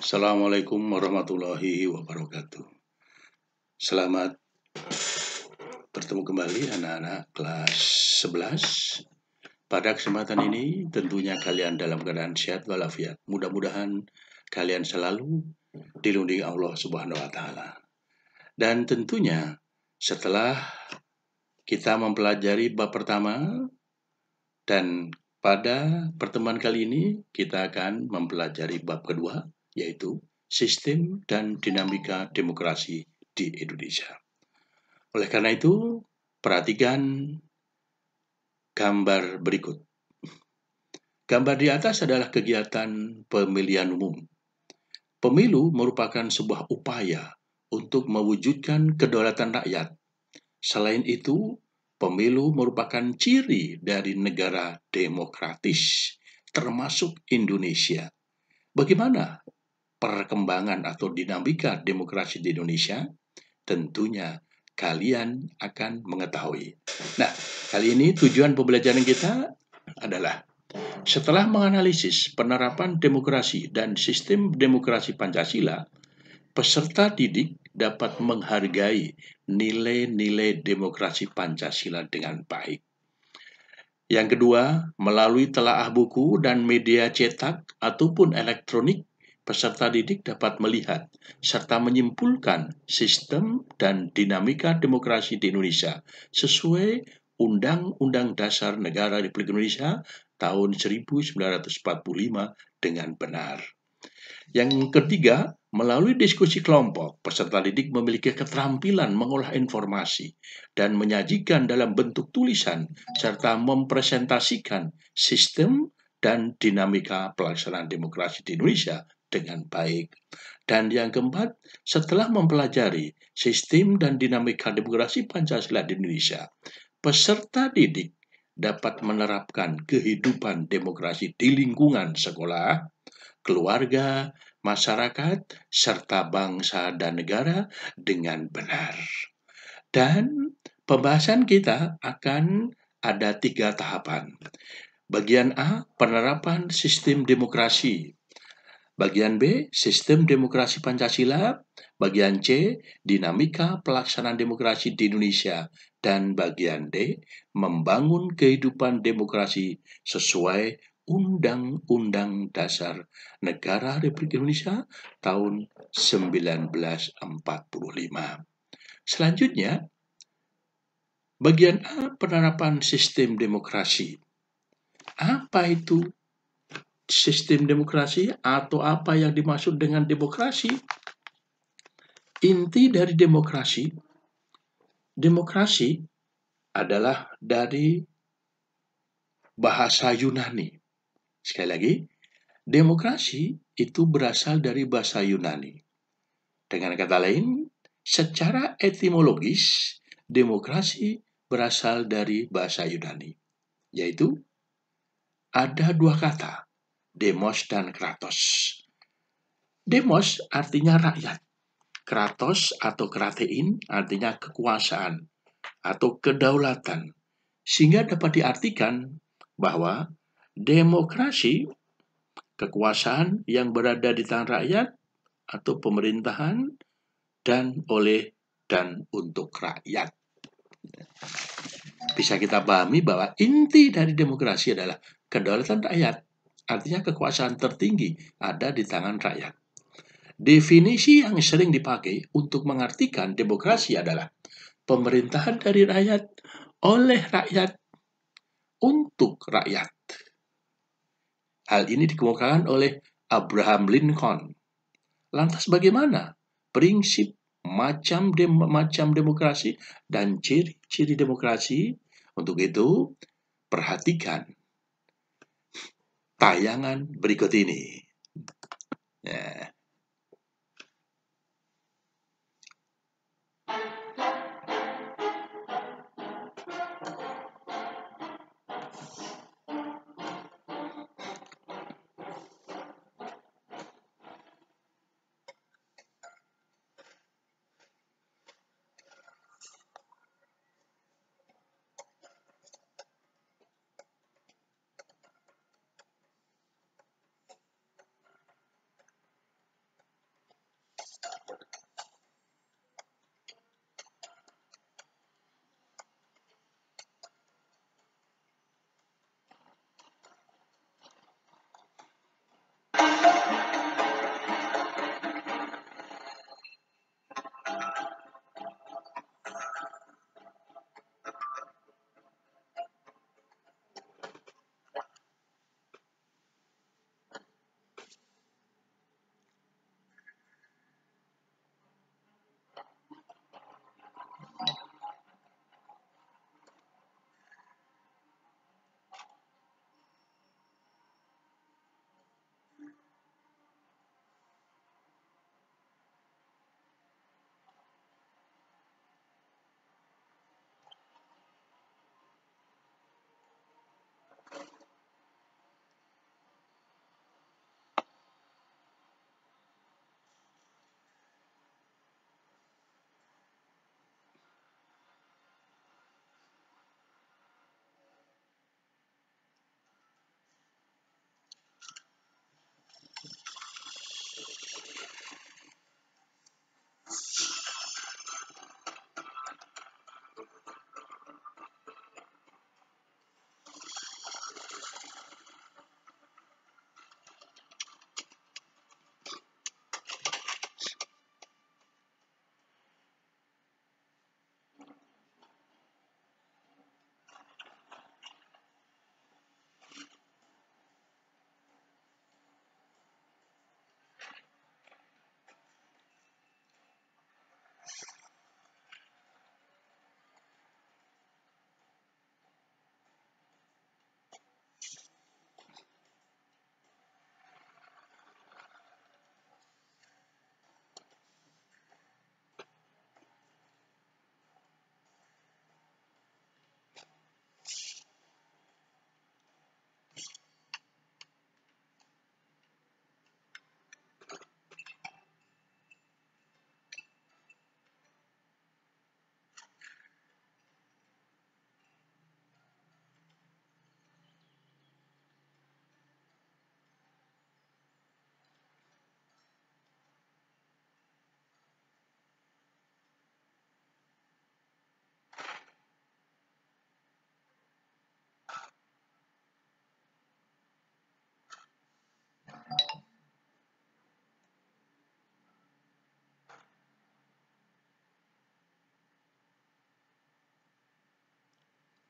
Assalamualaikum warahmatullahi wabarakatuh. Selamat bertemu kembali anak-anak kelas 11. Pada kesempatan ini tentunya kalian dalam keadaan sehat walafiat. Mudah-mudahan kalian selalu dilindungi Allah Subhanahu wa taala. Dan tentunya setelah kita mempelajari bab pertama dan pada pertemuan kali ini kita akan mempelajari bab kedua, yaitu sistem dan dinamika demokrasi di Indonesia. Oleh karena itu, perhatikan gambar berikut. Gambar di atas adalah kegiatan pemilihan umum. Pemilu merupakan sebuah upaya untuk mewujudkan kedaulatan rakyat. Selain itu, pemilu merupakan ciri dari negara demokratis, termasuk Indonesia. Bagaimana perkembangan atau dinamika demokrasi di Indonesia? Tentunya kalian akan mengetahui. Nah, kali ini tujuan pembelajaran kita adalah setelah menganalisis penerapan demokrasi dan sistem demokrasi Pancasila, peserta didik dapat menghargai nilai-nilai demokrasi Pancasila dengan baik. Yang kedua, melalui telaah buku dan media cetak ataupun elektronik, peserta didik dapat melihat serta menyimpulkan sistem dan dinamika demokrasi di Indonesia sesuai Undang-Undang Dasar Negara Republik Indonesia tahun 1945 dengan benar. Yang ketiga, melalui diskusi kelompok, peserta didik memiliki keterampilan mengolah informasi dan menyajikan dalam bentuk tulisan serta mempresentasikan sistem dan dinamika pelaksanaan demokrasi di Indonesia dengan baik. Dan yang keempat, setelah mempelajari sistem dan dinamika demokrasi Pancasila di Indonesia, peserta didik dapat menerapkan kehidupan demokrasi di lingkungan sekolah, keluarga, masyarakat, serta bangsa dan negara dengan benar. Dan pembahasan kita akan ada 3 tahapan. Bagian A, penerapan sistem demokrasi. Bagian B, sistem demokrasi Pancasila. Bagian C, dinamika pelaksanaan demokrasi di Indonesia. Dan bagian D, membangun kehidupan demokrasi sesuai Undang-Undang Dasar Negara Republik Indonesia tahun 1945. Selanjutnya, bagian A, penerapan sistem demokrasi. Apa itu sistem demokrasi atau apa yang dimaksud dengan demokrasi? Inti dari demokrasi adalah dari bahasa Yunani. Sekali lagi, demokrasi itu berasal dari bahasa Yunani. Dengan kata lain, secara etimologis, demokrasi berasal dari bahasa Yunani, yaitu ada 2 kata, demos dan kratos. Demos artinya rakyat, kratos atau kratein artinya kekuasaan atau kedaulatan, sehingga dapat diartikan bahwa demokrasi, kekuasaan yang berada di tangan rakyat atau pemerintahan dan oleh dan untuk rakyat. Bisa kita pahami bahwa inti dari demokrasi adalah kedaulatan rakyat, artinya kekuasaan tertinggi ada di tangan rakyat. Definisi yang sering dipakai untuk mengartikan demokrasi adalah pemerintahan dari rakyat, oleh rakyat, untuk rakyat. Hal ini dikemukakan oleh Abraham Lincoln. Lantas bagaimana prinsip macam demokrasi dan ciri-ciri demokrasi? Untuk itu, perhatikan tayangan berikut ini. Ya.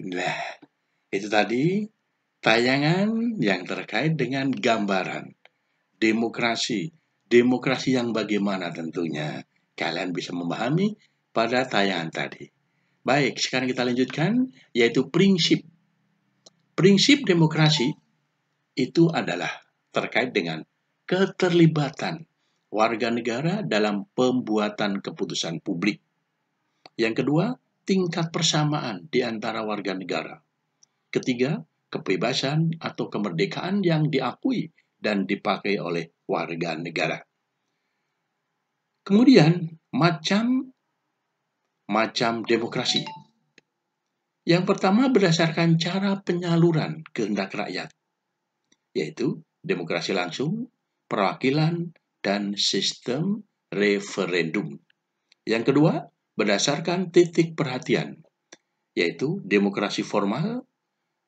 Nah, itu tadi tayangan yang terkait dengan gambaran demokrasi. Demokrasi yang bagaimana tentunya. Kalian bisa memahami pada tayangan tadi. Baik, sekarang kita lanjutkan, yaitu prinsip. Prinsip demokrasi itu adalah terkait dengan keterlibatan warga negara dalam pembuatan keputusan publik. Yang kedua, tingkat persamaan di antara warga negara. Ketiga, kebebasan atau kemerdekaan yang diakui dan dipakai oleh warga negara. Kemudian, macam demokrasi. Yang pertama berdasarkan cara penyaluran kehendak rakyat, yaitu demokrasi langsung, perwakilan, dan sistem referendum. Yang kedua, berdasarkan titik perhatian, yaitu demokrasi formal,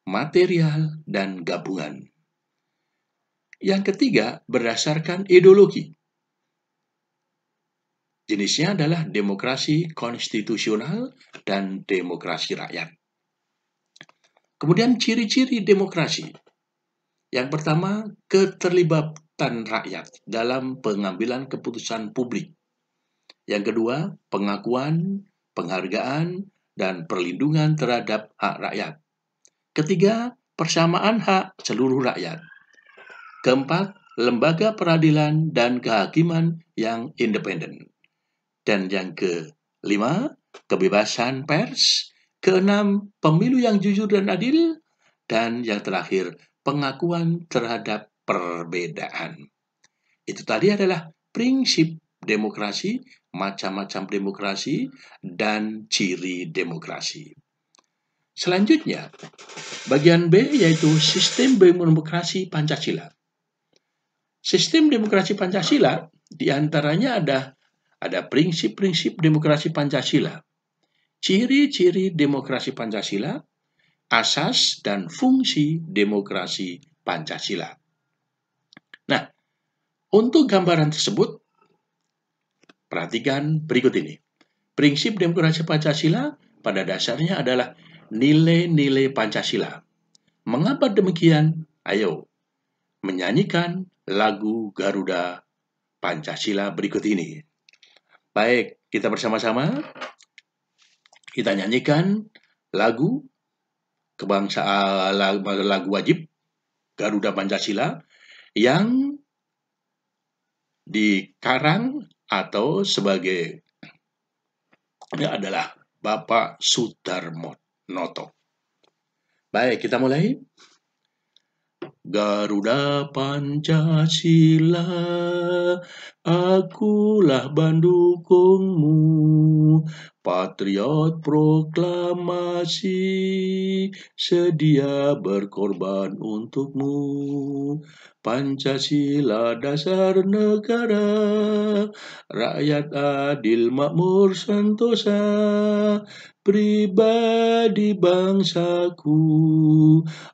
material, dan gabungan. Yang ketiga, berdasarkan ideologi. Jenisnya adalah demokrasi konstitusional dan demokrasi rakyat. Kemudian ciri-ciri demokrasi. Yang pertama, keterlibatan rakyat dalam pengambilan keputusan publik. Yang kedua, pengakuan, penghargaan, dan perlindungan terhadap hak rakyat. Ketiga, persamaan hak seluruh rakyat. Keempat, lembaga peradilan dan kehakiman yang independen. Dan yang kelima, kebebasan pers. Keenam, pemilu yang jujur dan adil. Dan yang terakhir, pengakuan terhadap perbedaan. Itu tadi adalah prinsip demokrasi, macam-macam demokrasi, dan ciri demokrasi. Selanjutnya, bagian B yaitu sistem demokrasi Pancasila. Sistem demokrasi Pancasila diantaranya ada prinsip-prinsip demokrasi Pancasila, ciri-ciri demokrasi Pancasila, asas dan fungsi demokrasi Pancasila. Nah, untuk gambaran tersebut, perhatikan berikut ini. Prinsip demokrasi Pancasila pada dasarnya adalah nilai-nilai Pancasila. Mengapa demikian? Ayo, menyanyikan lagu Garuda Pancasila berikut ini. Baik, kita bersama-sama kita nyanyikan lagu kebangsaan, lagu wajib Garuda Pancasila yang dikarang atau sebagai adalah Bapak Sudarmonoto. Baik, kita mulai. Garuda Pancasila, akulah bandukungmu, patriot proklamasi, sedia berkorban untukmu. Pancasila dasar negara, rakyat adil makmur sentosa, pribadi bangsaku,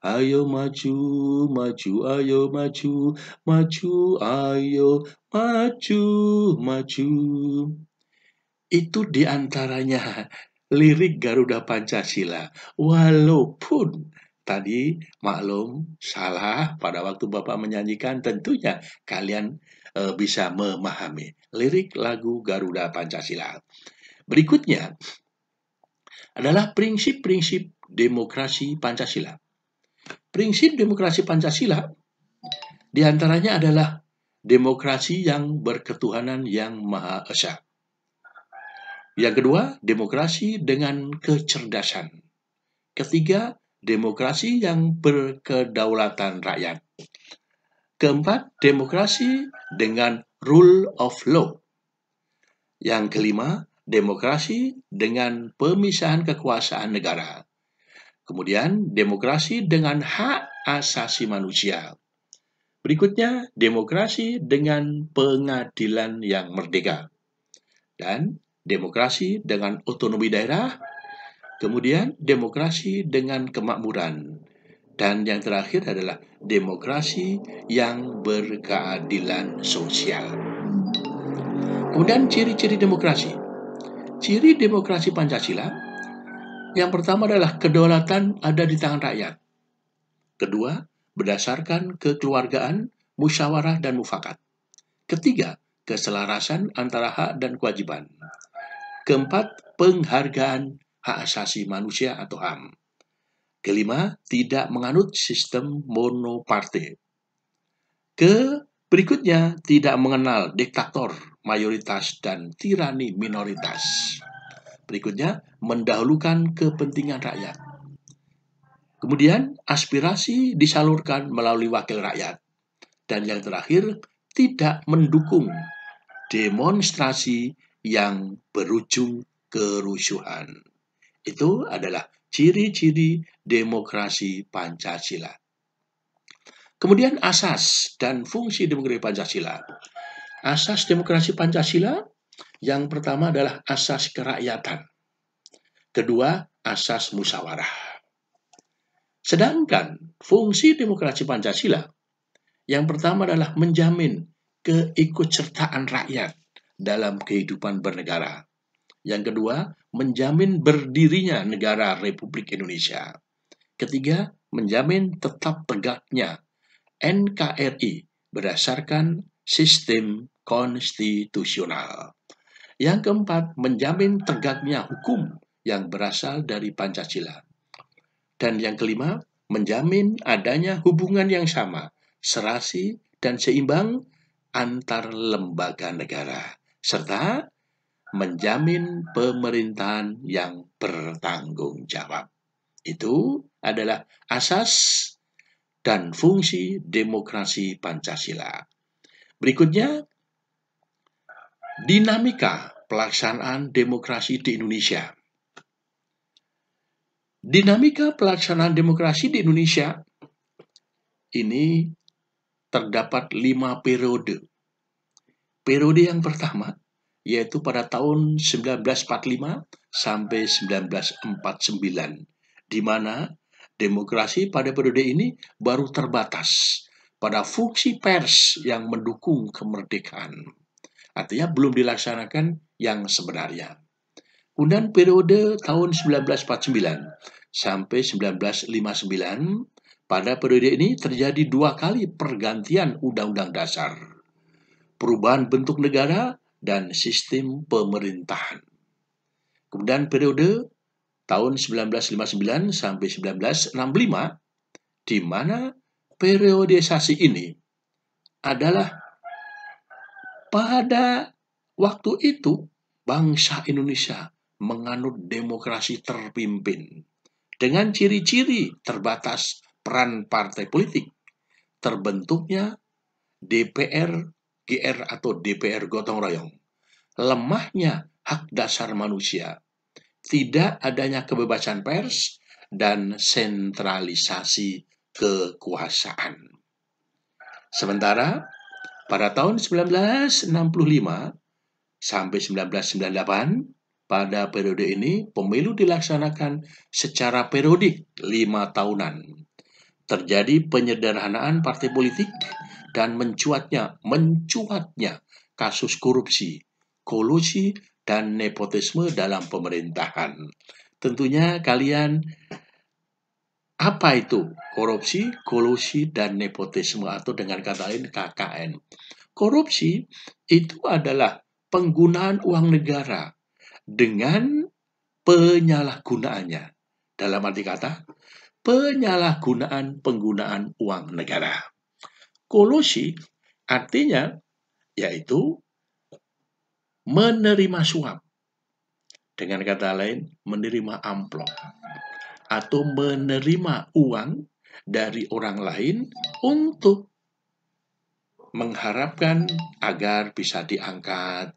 ayo maju, maju, ayo maju, maju, ayo maju, maju. Itu diantaranya lirik Garuda Pancasila. Walaupun tadi maklum salah pada waktu Bapak menyanyikan, tentunya kalian bisa memahami lirik lagu Garuda Pancasila. Berikutnya adalah prinsip-prinsip demokrasi Pancasila. Prinsip demokrasi Pancasila diantaranya adalah demokrasi yang berketuhanan yang Maha Esa. Yang kedua, demokrasi dengan kecerdasan. Ketiga, demokrasi yang berkedaulatan rakyat. Keempat, demokrasi dengan rule of law. Yang kelima, demokrasi dengan pemisahan kekuasaan negara. Kemudian, demokrasi dengan hak asasi manusia. Berikutnya, demokrasi dengan pengadilan yang merdeka. Dan demokrasi dengan otonomi daerah. Kemudian, demokrasi dengan kemakmuran. Dan yang terakhir adalah demokrasi yang berkeadilan sosial. Kemudian, ciri-ciri demokrasi. Ciri demokrasi Pancasila Yang pertama adalah kedaulatan ada di tangan rakyat. Kedua, berdasarkan kekeluargaan, musyawarah, dan mufakat. Ketiga, keselarasan antara hak dan kewajiban. Keempat, penghargaan hak asasi manusia atau HAM. Kelima, tidak menganut sistem monopartai. Berikutnya, tidak mengenal diktator mayoritas dan tirani minoritas. Berikutnya, mendahulukan kepentingan rakyat. Kemudian, aspirasi disalurkan melalui wakil rakyat. Dan yang terakhir, tidak mendukung demonstrasi yang berujung kerusuhan. Itu adalah ciri-ciri demokrasi Pancasila. Kemudian asas dan fungsi demokrasi Pancasila. Asas demokrasi Pancasila yang pertama adalah asas kerakyatan. Kedua, asas musyawarah. Sedangkan fungsi demokrasi Pancasila yang pertama adalah menjamin keikutsertaan rakyat dalam kehidupan bernegara. Yang kedua, menjamin berdirinya negara Republik Indonesia. Ketiga, menjamin tetap tegaknya NKRI berdasarkan sistem konstitusional. Yang keempat, menjamin tegaknya hukum yang berasal dari Pancasila. Dan yang kelima, menjamin adanya hubungan yang sama, serasi, dan seimbang antar lembaga negara, serta menjamin pemerintahan yang bertanggung jawab. Itu adalah asas dan fungsi demokrasi Pancasila. Berikutnya, dinamika pelaksanaan demokrasi di Indonesia. Dinamika pelaksanaan demokrasi di Indonesia ini terdapat 5 periode. Periode yang pertama yaitu pada tahun 1945 sampai 1949, di mana demokrasi pada periode ini baru terbatas pada fungsi pers yang mendukung kemerdekaan. Artinya belum dilaksanakan yang sebenarnya. Kemudian periode tahun 1949 sampai 1959, pada periode ini terjadi 2 kali pergantian Undang-Undang Dasar, perubahan bentuk negara, dan sistem pemerintahan. Kemudian periode tahun 1959 sampai 1965, di mana periodisasi ini adalah pada waktu itu bangsa Indonesia menganut demokrasi terpimpin dengan ciri-ciri terbatas peran partai politik, terbentuknya DPR GR atau DPR gotong royong, lemahnya hak dasar manusia, tidak adanya kebebasan pers, dan sentralisasi kekuasaan. Sementara pada tahun 1965 sampai 1998, pada periode ini pemilu dilaksanakan secara periodik 5 tahunan. Terjadi penyederhanaan partai politik dan mencuatnya kasus korupsi, kolusi, dan nepotisme dalam pemerintahan. Tentunya kalian, apa itu korupsi, kolusi, dan nepotisme, atau dengan kata lain KKN? Korupsi itu adalah penggunaan uang negara dengan penyalahgunaannya. Dalam arti kata, penyalahgunaan penggunaan uang negara. Kolusi artinya yaitu menerima suap. Dengan kata lain, menerima amplop atau menerima uang dari orang lain untuk mengharapkan agar bisa diangkat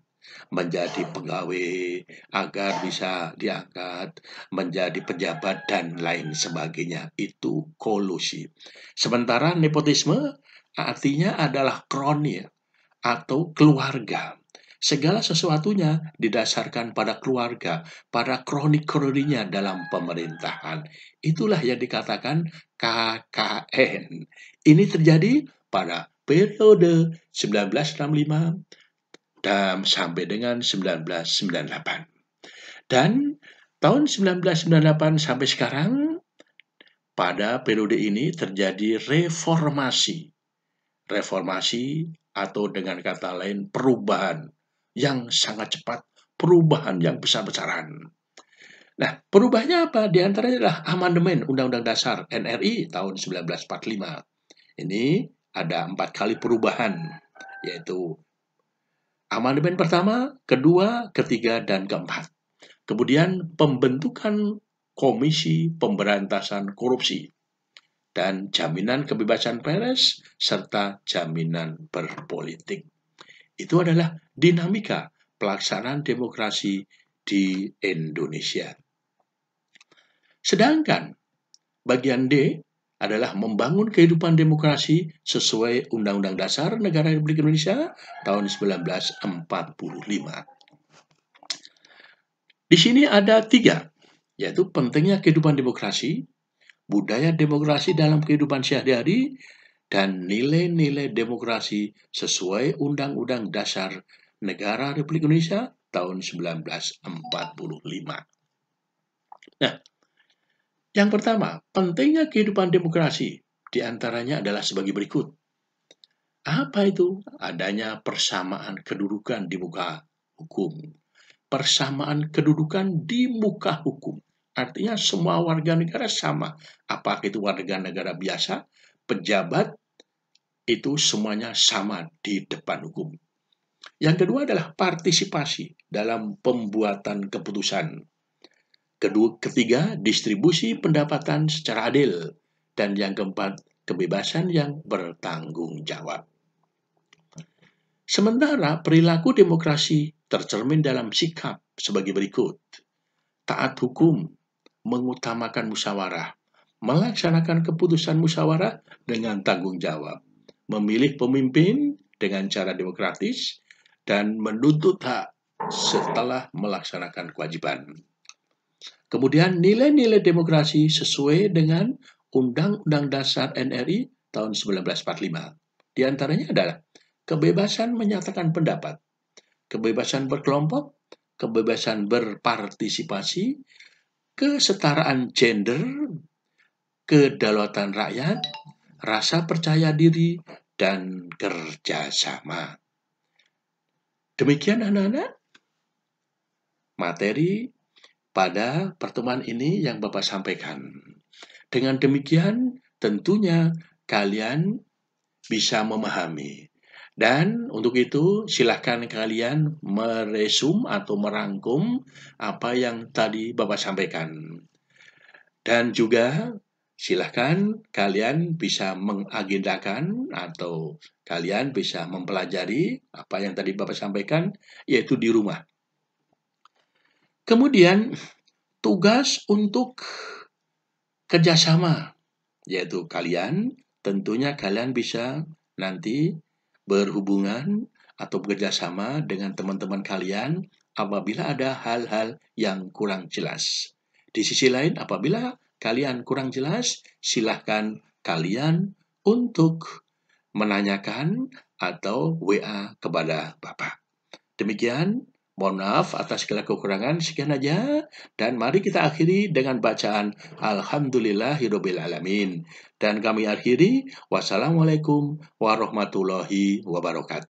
menjadi pegawai, agar bisa diangkat menjadi pejabat, dan lain sebagainya. Itu kolusi. Sementara nepotisme artinya adalah kroni atau keluarga. Segala sesuatunya didasarkan pada keluarga, pada kronik-kroninya dalam pemerintahan. Itulah yang dikatakan KKN. Ini terjadi pada periode 1965 dan sampai dengan 1998. Dan Tahun 1998 sampai sekarang, pada periode ini terjadi reformasi. Reformasi atau dengan kata lain perubahan yang sangat cepat, perubahan yang besar-besaran. Nah, perubahannya apa? Di antaranya adalah amandemen Undang-Undang Dasar NRI tahun 1945. Ini ada 4 kali perubahan, yaitu amandemen pertama, kedua, ketiga, dan keempat. Kemudian pembentukan Komisi Pemberantasan Korupsi dan jaminan kebebasan pers serta jaminan berpolitik. Itu adalah dinamika pelaksanaan demokrasi di Indonesia. Sedangkan bagian D adalah membangun kehidupan demokrasi sesuai Undang-Undang Dasar Negara Republik Indonesia tahun 1945. Di sini ada 3, yaitu pentingnya kehidupan demokrasi, budaya demokrasi dalam kehidupan sehari-hari, dan nilai-nilai demokrasi sesuai Undang-Undang Dasar Negara Republik Indonesia tahun 1945. Nah, yang pertama, pentingnya kehidupan demokrasi diantaranya adalah sebagai berikut. Apa itu? Adanya persamaan kedudukan di muka hukum. Persamaan kedudukan di muka hukum. Artinya semua warga negara sama. Apakah itu warga negara biasa, pejabat, itu semuanya sama di depan hukum. Yang kedua adalah partisipasi dalam pembuatan keputusan. Ketiga, distribusi pendapatan secara adil. Dan yang keempat, kebebasan yang bertanggung jawab. Sementara perilaku demokrasi tercermin dalam sikap sebagai berikut. Taat hukum, mengutamakan musyawarah, melaksanakan keputusan musyawarah dengan tanggung jawab, memilih pemimpin dengan cara demokratis, dan menuntut hak setelah melaksanakan kewajiban. Kemudian nilai-nilai demokrasi sesuai dengan Undang-Undang Dasar NRI tahun 1945. Di antaranya adalah kebebasan menyatakan pendapat, kebebasan berkelompok, kebebasan berpartisipasi, kesetaraan gender, kedaulatan rakyat, rasa percaya diri, dan kerjasama. Demikian anak-anak materi pada pertemuan ini yang Bapak sampaikan. Dengan demikian tentunya kalian bisa memahami. Dan untuk itu silahkan kalian meresum atau merangkum apa yang tadi Bapak sampaikan. Dan juga silahkan kalian bisa mengagendakan atau kalian bisa mempelajari apa yang tadi Bapak sampaikan, yaitu di rumah. Kemudian tugas untuk kerjasama, yaitu tentunya kalian bisa nanti berhubungan atau bekerjasama dengan teman-teman kalian apabila ada hal-hal yang kurang jelas. Di sisi lain, apabila kalian kurang jelas, silahkan kalian untuk menanyakan atau WA kepada Bapak. Demikian, mohon maaf atas segala kekurangan, sekian aja. Dan mari kita akhiri dengan bacaan Alhamdulillahirabbil alamin. Dan kami akhiri, wassalamualaikum warahmatullahi wabarakatuh.